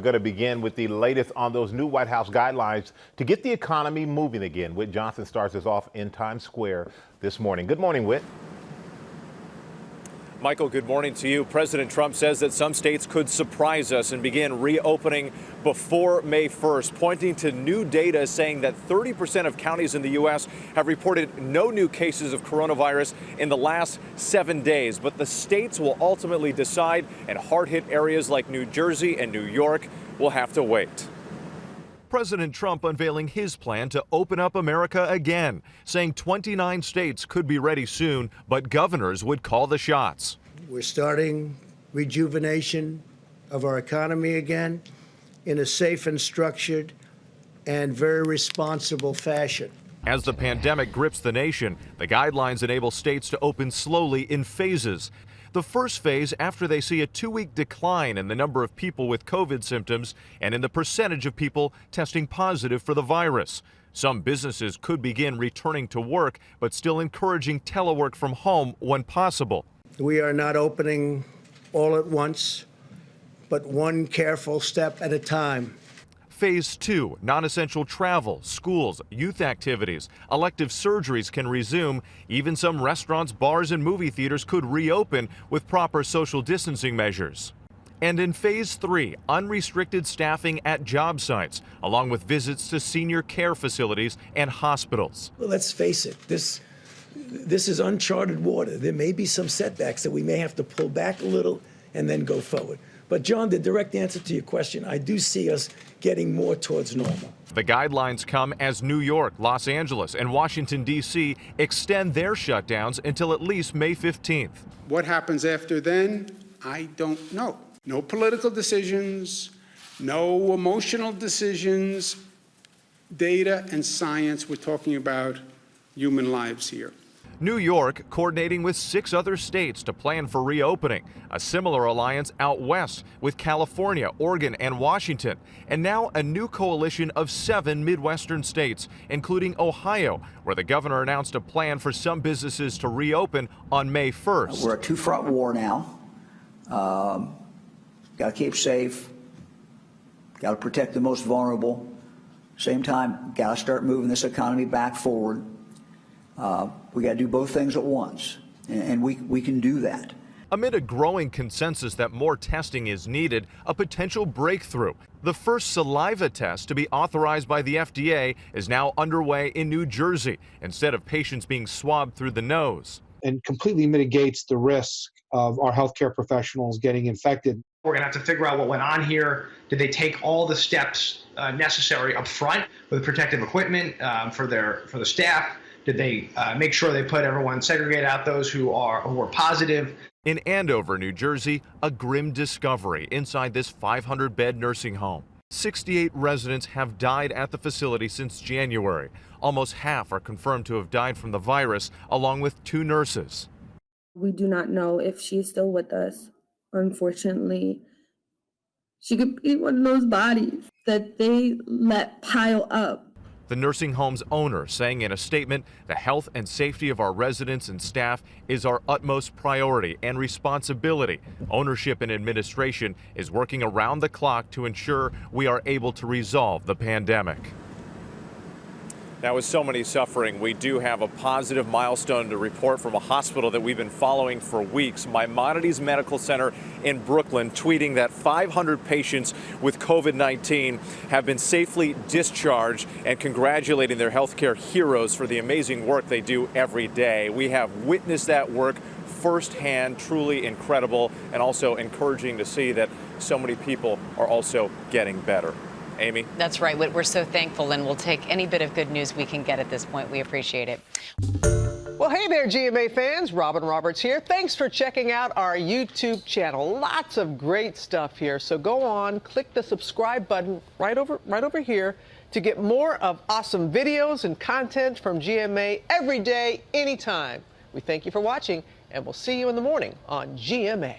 We're going to begin with the latest on those new White House guidelines to get the economy moving again. Whit Johnson starts us off in Times Square this morning. Good morning, Whit. Michael, good morning to you. President Trump says that some states could surprise us and begin reopening before May 1st, pointing to new data saying that 30% of counties in the U.S. have reported no new cases of coronavirus in the last 7 days. But the states will ultimately decide, and hard-hit areas like New Jersey and New York will have to wait. President Trump unveiling his plan to open up America again, saying 29 states could be ready soon, but governors would call the shots. We're starting rejuvenation of our economy again in a safe and structured and very responsible fashion. As the pandemic grips the nation, the guidelines enable states to open slowly in phases. The first phase after they see a 2-week decline in the number of people with COVID symptoms and in the percentage of people testing positive for the virus. Some businesses could begin returning to work, but still encouraging telework from home when possible. We are not opening all at once, but one careful step at a time. Phase 2, non-essential travel, schools, youth activities, elective surgeries can resume. Even some restaurants, bars, and movie theaters could reopen with proper social distancing measures. And in Phase 3, unrestricted staffing at job sites, along with visits to senior care facilities and hospitals. Well, let's face it, this is uncharted water. There may be some setbacks that we may have to pull back a little and then go forward. But, John, the direct answer to your question, I do see us getting more towards normal. The guidelines come as New York, Los Angeles, and Washington, D.C. extend their shutdowns until at least May 15th. What happens after then, I don't know. No political decisions, no emotional decisions, data and science. We're talking about human lives here. New York coordinating with 6 other states to plan for reopening. A similar alliance out west with California, Oregon, and Washington. And now a new coalition of 7 Midwestern states, including Ohio, where the governor announced a plan for some businesses to reopen on May 1st. We're a two-front war now. Got to keep safe. Got to protect the most vulnerable. Same time, got to start moving this economy back forward. We got to do both things at once, and we can do that. Amid a growing consensus that more testing is needed, a potential breakthrough. The first saliva test to be authorized by the FDA is now underway in New Jersey, instead of patients being swabbed through the nose. And completely mitigates the risk of our healthcare professionals getting infected. We're going to have to figure out what went on here. Did they take all the steps necessary up front with protective equipment for the staff? Did they make sure they put everyone, segregate out those who were positive? In Andover, New Jersey, a grim discovery inside this 500-bed nursing home. 68 residents have died at the facility since January. Almost half are confirmed to have died from the virus, along with 2 nurses. We do not know if she's still with us. Unfortunately, she could be one of those bodies that they let pile up. The nursing home's owner saying in a statement, the health and safety of our residents and staff is our utmost priority and responsibility. Ownership and administration is working around the clock to ensure we are able to resolve the pandemic. Now, with so many suffering, we do have a positive milestone to report from a hospital that we've been following for weeks. Maimonides Medical Center in Brooklyn tweeting that 500 patients with COVID-19 have been safely discharged and congratulating their healthcare heroes for the amazing work they do every day. We have witnessed that work firsthand, truly incredible, and also encouraging to see that so many people are also getting better. Amy? That's right, Whit. We're so thankful, and we'll take any bit of good news we can get at this point. We appreciate it. Well, hey there, GMA fans. Robin Roberts here. Thanks for checking out our YouTube channel. Lots of great stuff here. So go on, click the subscribe button right over here to get more of awesome videos and content from GMA every day, anytime. We thank you for watching, and we'll see you in the morning on GMA.